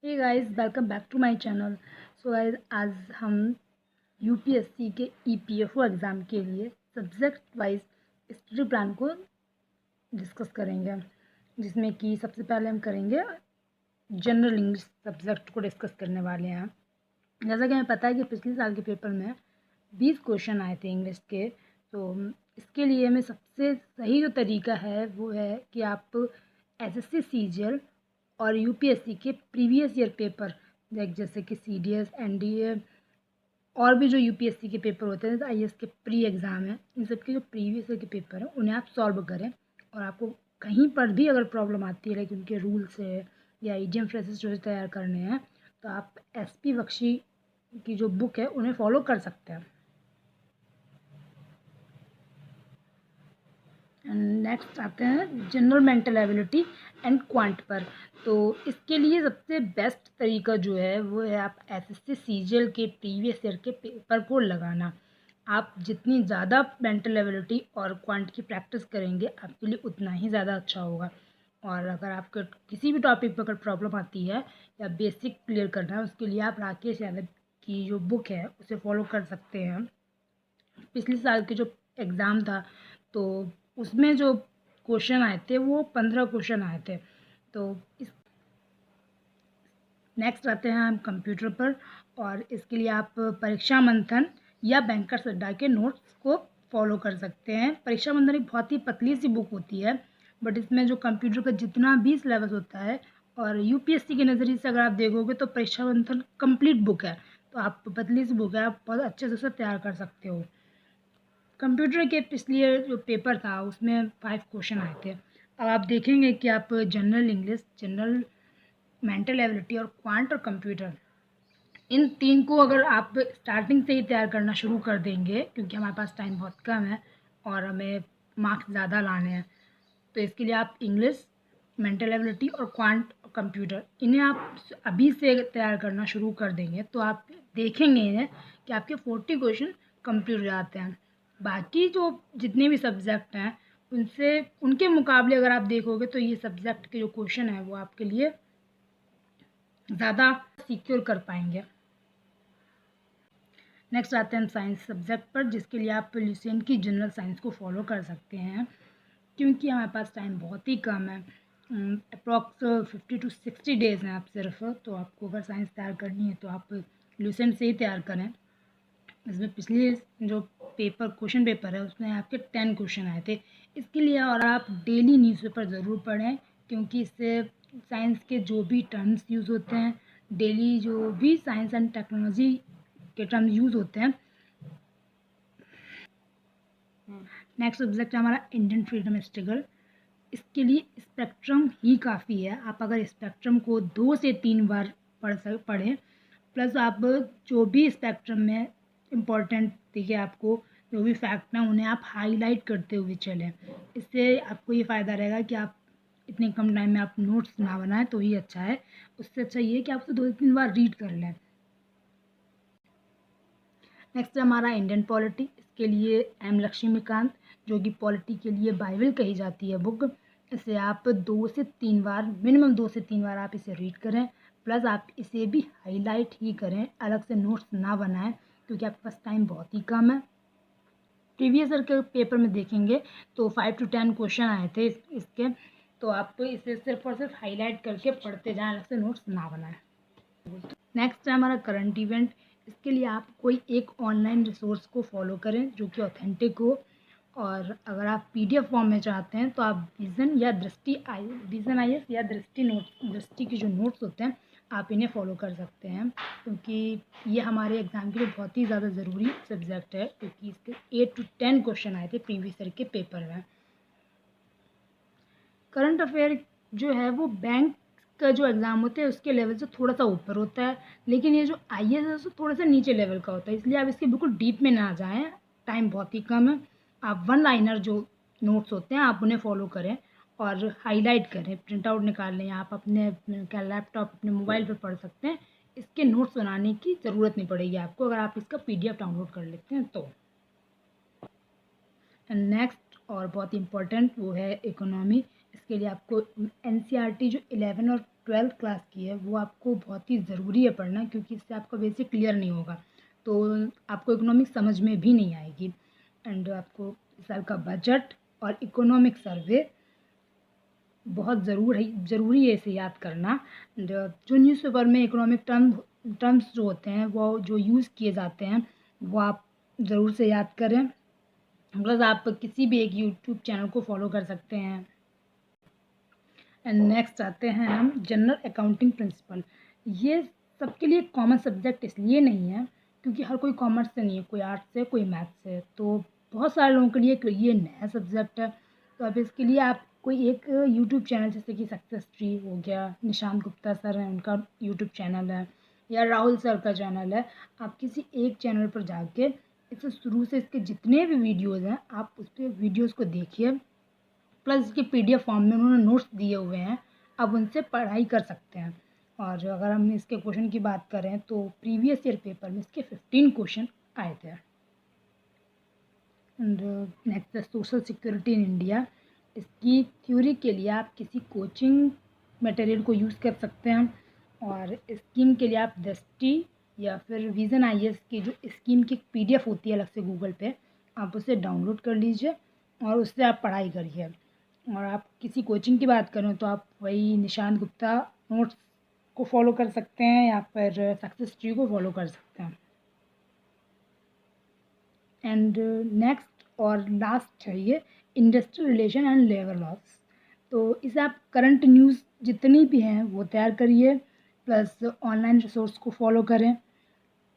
Hey guys, welcome back to my channel. So guys, आज हम UPSC के EPFO exam के लिए सब्जेक्ट वाइज स्टडी प्लान को डिस्कस करेंगे, जिसमें कि सबसे पहले हम करेंगे जनरल इंग्लिश सब्जेक्ट को डिस्कस करने वाले हैं। जैसा कि हमें पता है कि पिछले साल के पेपर में 20 क्वेश्चन आए थे इंग्लिश के। तो इसके लिए हमें सबसे सही जो तरीका है वो है कि आप एसएससी सीजीएल और यूपीएससी के प्रीवियस ईयर पेपर जैसे कि सीडीएस एनडीए और भी जो यूपीएससी के पेपर होते हैं, आईएएस के प्री एग्ज़ाम हैं, इन सब के जो प्रीवियस ईयर के पेपर हैं उन्हें आप सॉल्व करें। और आपको कहीं पर भी अगर प्रॉब्लम आती है, लाइक उनके रूल्स है या ईडीएम फ्रेजेस जो तैयार करने हैं, तो आप एसपी बख्शी की जो बुक है उन्हें फॉलो कर सकते हैं। नेक्स्ट आते हैं general mental ability and quant पर। तो इसके लिए सबसे बेस्ट तरीका जो है वो है आप एसएससी सीजीएल के प्रीवियस ईयर के पेपर को लगाना। आप जितनी ज़्यादा मेंटल एबिलिटी और क्वांट की प्रैक्टिस करेंगे आपके लिए उतना ही ज़्यादा अच्छा होगा। और अगर आपको किसी भी टॉपिक पर अगर प्रॉब्लम आती है या बेसिक क्लियर करना है, उसके लिए आप राकेश यादव की जो बुक है उसे फॉलो कर सकते हैं। पिछले साल के जो एग्ज़ाम था तो उसमें जो क्वेश्चन आए थे वो 15 क्वेश्चन आए थे। तो इस नेक्स्ट आते हैं हम कंप्यूटर पर। और इसके लिए आप परीक्षा मंथन या बैंकर्स अड्डा के नोट्स को फॉलो कर सकते हैं। परीक्षा मंथन एक बहुत ही पतली सी बुक होती है, बट इसमें जो कंप्यूटर का जितना भी सिलेबस होता है और यूपीएससी के नज़रिए से अगर आप देखोगे तो परीक्षा मंथन कंप्लीट बुक है। तो आप पतली सी बुक है, आप बहुत अच्छे से उसे तैयार कर सकते हो। कंप्यूटर के पिछले जो पेपर था उसमें 5 क्वेश्चन आए थे। अब आप देखेंगे कि आप general English, general mental ability और क्वांट और कंप्यूटर, इन 3 को अगर आप स्टार्टिंग से ही तैयार करना शुरू कर देंगे, क्योंकि हमारे पास टाइम बहुत कम है और हमें मार्क्स ज़्यादा लाने हैं, तो इसके लिए आप इंग्लिश, मेंटल एबिलिटी और क्वांट और कंप्यूटर इन्हें आप अभी से तैयार करना शुरू कर देंगे तो आप देखेंगे इन्हें कि आपके 40 क्वेश्चन कंप्लीट हो जाते हैं। बाकी जो जितने भी सब्जेक्ट हैं उनसे उनके मुकाबले अगर आप देखोगे तो ये सब्जेक्ट के जो क्वेश्चन है वो आपके लिए ज़्यादा सिक्योर कर पाएंगे। नेक्स्ट आते हैं हम साइंस सब्जेक्ट पर, जिसके लिए आप ल्यूसेंट की जनरल साइंस को फॉलो कर सकते हैं, क्योंकि हमारे पास टाइम बहुत ही कम है। अप्रॉक्स 50 to 60 डेज़ हैं आप सिर्फ। तो आपको अगर साइंस तैयार करनी है तो आप ल्यूसेंट से ही तैयार करें। इसमें पिछले जो क्वेश्चन पेपर है उसमें आपके 10 क्वेश्चन आए थे। इसके लिए और आप डेली न्यूज़पेपर ज़रूर पढ़ें, क्योंकि इससे साइंस के जो भी टर्म्स यूज़ होते हैं, डेली जो भी साइंस एंड टेक्नोलॉजी के टर्म्स यूज़ होते हैं। नेक्स्ट सब्जेक्ट है हमारा इंडियन फ्रीडम स्ट्रगल। इसके लिए स्पेक्ट्रम ही काफ़ी है। आप अगर स्पेक्ट्रम को 2 से 3 बार पढ़ें, प्लस आप जो भी स्पेक्ट्रम में इम्पोर्टेंट दिखे आपको, जो भी फैक्ट हैं उन्हें आप हाईलाइट करते हुए चलें। इससे आपको ये फ़ायदा रहेगा कि आप इतने कम टाइम में आप नोट्स ना बनाएं तो ही अच्छा है। उससे अच्छा ये है कि आप उसे 2 से 3 बार रीड कर लें। नेक्स्ट है हमारा इंडियन पॉलिटी। इसके लिए एम लक्ष्मीकांत, जो कि पॉलिटी के लिए बाइबल कही जाती है बुक, इसे आप 2 से 3 बार, मिनिमम 2 से 3 बार आप इसे रीड करें। प्लस आप इसे भी हाईलाइट ही करें, अलग से नोट्स ना बनाएं, क्योंकि आपके पास टाइम बहुत ही कम है। प्रीवियस ईयर के पेपर में देखेंगे तो 5 to 10 क्वेश्चन आए थे इसके। तो आप इसे सिर्फ और सिर्फ हाईलाइट करके पढ़ते जाएं, अलग से नोट्स ना बनाएं। नेक्स्ट है हमारा करंट इवेंट। इसके लिए आप कोई एक ऑनलाइन रिसोर्स को फॉलो करें जो कि ऑथेंटिक हो। और अगर आप पीडीएफ फॉर्म में चाहते हैं तो आप विज़न आईएएस या दृष्टि के जो नोट्स होते हैं आप इन्हें फॉलो कर सकते हैं, क्योंकि ये हमारे एग्ज़ाम के लिए बहुत ही ज़्यादा ज़रूरी सब्जेक्ट है, क्योंकि इसके 8 to 10 क्वेश्चन आए थे प्रीवियस ईयर के पेपर में। करंट अफेयर जो है वो बैंक का जो एग्ज़ाम होता है उसके लेवल से थोड़ा सा ऊपर होता है, लेकिन ये जो आईएएस है उससे थोड़ा सा नीचे लेवल का होता है, इसलिए आप इसके बिल्कुल डीप में ना जाएं, टाइम बहुत ही कम है। आप वन लाइनर जो नोट्स होते हैं आप उन्हें फॉलो करें और हाईलाइट करें, प्रिंट आउट निकाल लें, आप अपने लैपटॉप अपने मोबाइल पर पढ़ सकते हैं। इसके नोट्स बनाने की ज़रूरत नहीं पड़ेगी आपको अगर आप इसका पीडीएफ डाउनलोड कर लेते हैं तो। नेक्स्ट और बहुत इम्पोर्टेंट वो है इकोनॉमी। इसके लिए आपको एनसीईआरटी जो 11 और 12th क्लास की है वो आपको बहुत ही ज़रूरी है पढ़ना, क्योंकि इससे आपका बेसिक क्लियर नहीं होगा तो आपको इकोनॉमिक्स समझ में भी नहीं आएगी। एंड आपको इस साल का बजट और इकोनॉमिक सर्वे बहुत ज़रूरी है इसे याद करना। जो न्यूज़पेपर में इकोनॉमिक टर्म्स जो होते हैं वो जो यूज़ किए जाते हैं वो आप ज़रूर से याद करें। प्लस आप किसी भी एक यूट्यूब चैनल को फॉलो कर सकते हैं। एंड नेक्स्ट आते हैं हम जनरल अकाउंटिंग प्रिंसिपल। ये सबके लिए कॉमन सब्जेक्ट इसलिए नहीं है क्योंकि हर कोई कॉमर्स से नहीं है, कोई आर्ट्स से, कोई मैथ्स से, तो बहुत सारे लोगों के लिए ये नया सब्जेक्ट है। तो अब इसके लिए आप कोई एक यूट्यूब चैनल जैसे कि सक्सेस ट्री हो गया, निशांत गुप्ता सर हैं उनका यूट्यूब चैनल है, या राहुल सर का चैनल है, आप किसी एक चैनल पर जाके इसे शुरू से इसके जितने भी वीडियोज़ हैं आप उस पर वीडियोज़ को देखिए। प्लस इसके PDF फॉर्म में उन्होंने नोट्स दिए हुए हैं, आप उनसे पढ़ाई कर सकते हैं। और अगर हम इसके क्वेश्चन की बात करें तो प्रीवियस ईयर पेपर में इसके 15 क्वेश्चन आए थे। एंड नेक्स्ट है सोशल सिक्योरिटी इन इंडिया। इसकी थ्योरी के लिए आप किसी कोचिंग मटेरियल को यूज़ कर सकते हैं, और स्कीम के लिए आप दृष्टि या फिर विज़न IAS की जो स्कीम की PDF होती है अलग से गूगल पे, आप उसे डाउनलोड कर लीजिए और उससे आप पढ़ाई करिए। और आप किसी कोचिंग की बात करें तो आप वही निशांत गुप्ता नोट्स को फॉलो कर सकते हैं या फिर सक्सेस ट्री को फॉलो कर सकते हैं। एंड नेक्स्ट और लास्ट है ये industrial relation and labour laws. तो इसे आप करंट न्यूज़ जितनी भी हैं वो तैयार करिए, प्लस ऑनलाइन रिसोर्स को फॉलो करें।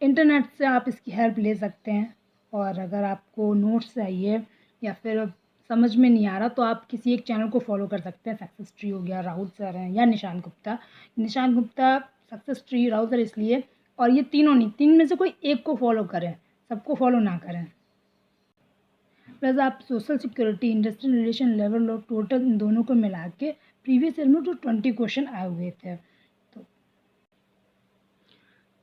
इंटरनेट से आप इसकी हेल्प ले सकते हैं। और अगर आपको नोट्स चाहिए या फिर समझ में नहीं आ रहा तो आप किसी एक चैनल को फॉलो कर सकते हैं। सक्सेस ट्री हो गया, राहुल सर हैं, या Nishant Gupta, success tree, Rahul sir इसलिए, और ये तीनों नहीं, तीन में से कोई एक को फॉलो करें, सबको फॉलो ना करें। प्लस आप social security, industrial relation, labour law, total इन दोनों को मिला के प्रीवियस ईयर में जो 20 क्वेश्चन आए हुए थे।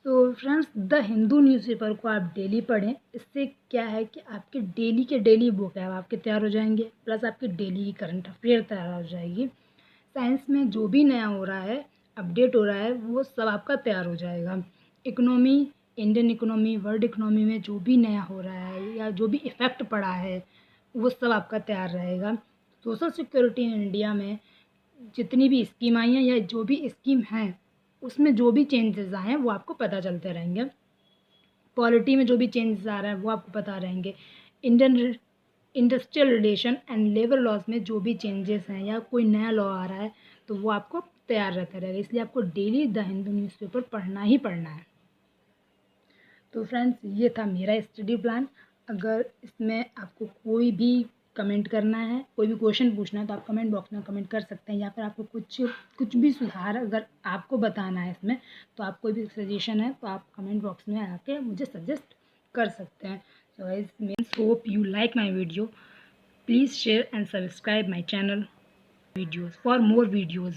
तो फ्रेंड्स, द हिंदू न्यूज़पेपर को आप डेली पढ़ें। इससे क्या है कि आपके डेली के डेली बुक है आपके तैयार हो जाएंगे, प्लस आपके डेली की करंट अफेयर तैयार हो जाएगी। साइंस में जो भी नया हो रहा है, अपडेट हो रहा है, वो सब आपका तैयार हो जाएगा। Economy, Indian economy, world economy में जो भी नया हो रहा है या जो भी इफ़ेक्ट पड़ा है वो सब आपका तैयार रहेगा। सोशल सिक्योरिटी इन इंडिया में जितनी भी स्कीम आई हैं या जो भी स्कीम हैं उसमें जो भी चेंजेस आए हैं वो आपको पता चलते रहेंगे। पॉलिटी में जो भी चेंजेस आ रहा है वो आपको पता रहेंगे। Indian industrial relation and labour laws में जो भी चेंजेस हैं या कोई नया लॉ आ रहा है तो वो आपको तैयार रहता रहेगा। इसलिए आपको डेली द हिंदू न्यूज़पेपर पढ़ना ही पढ़ना है। तो फ्रेंड्स, ये था मेरा स्टडी प्लान। अगर इसमें आपको कोई भी कमेंट करना है, कोई भी क्वेश्चन पूछना है तो आप कमेंट बॉक्स में कमेंट कर सकते हैं, या फिर आपको कुछ भी सुधार अगर आपको बताना है इसमें तो आप कोई भी सजेशन है तो आप कमेंट बॉक्स में आके मुझे सजेस्ट कर सकते हैं। So guys, means hope you like my video. Please share and subscribe my channel videos for more videos.